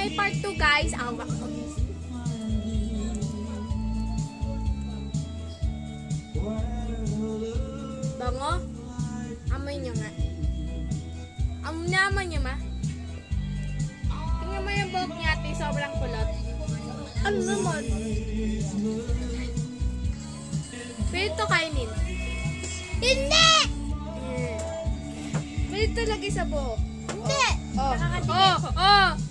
may part 2 guys. Bango? Amoy nyo nga. Amoy nyo ma? Tingnan mo yung buhok niya ate, sobrang kulot. Ano naman? Pwede ito kainin. Hindi! Pwede ito lagay sa buhok. Hindi! Oh, oh, oh!